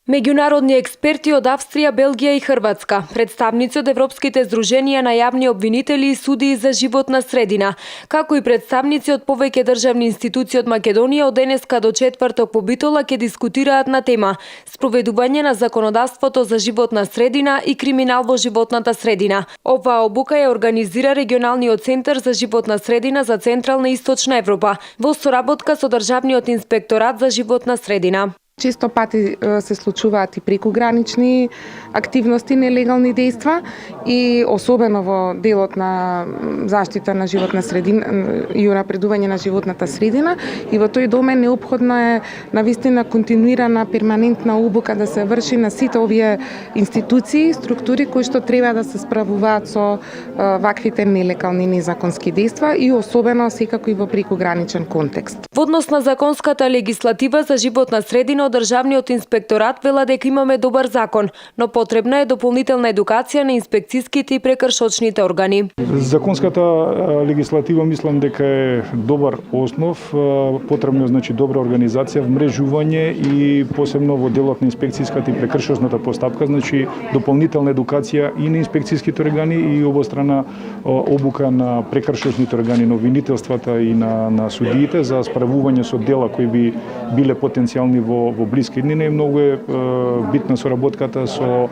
Меѓународни експерти од Австрија, Белгија и Хрватска, представници од европските здруженија на јавни обвинители и судии за животна средина, како и представници од повеќе државни институции од Македонија од денеска до четврток по Битола ќе дискутираат на тема спроведување на законодавството за животна средина и криминал во животната средина. Оваа обука ја организира регионалниот центар за животна средина за Централна и Источна Европа во соработка со Државниот инспекторат за животна средина. Често пати се случуваат и прекугранични активности, нелегални дејства и особено во делот на заштита на животна средина и унапредување на животната средина, и во тој домен неопходно е навистина континуирана перманентна обука да се врши на сите овие институции, структури кои што треба да се справуваат со ваквите нелегални незаконски дејства и особено секако и во прекуграничен контекст. Во однос на законската легислатива за животна средина, Државниот инспекторат вела дека имаме добар закон, но потребна е дополнителна едукација на инспекцијските и прекршочните органи. Законската легислатива мислам дека е добар основ, потребно е добра организација, вмрежување и посебно во делот на инспекцијската и прекршочната постапка, дополнителна едукација и на инспекцијските органи и обострана обука на прекршочните органи, на обвинителствата и на судиите за справување со дела кои би биле потенцијални во блиски дни. Многу е битна соработката со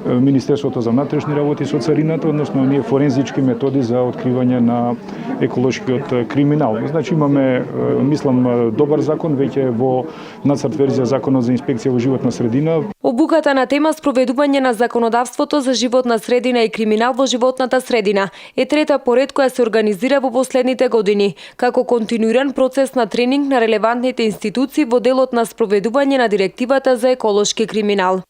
Министерството за внатрешни работи, со царината, односно ние форензички методи за откривање на еколошкиот криминал. Имаме, мислам, добар закон, веќе во нацрт верзија законот за инспекција во животна средина. Обуката на тема спроведување на законодавството за животна средина и криминал во животната средина е трета поред која се организира во последните години, како континуиран процес на тренинг на релевантните институции во делот на спроведување на директивата за еколошки криминал.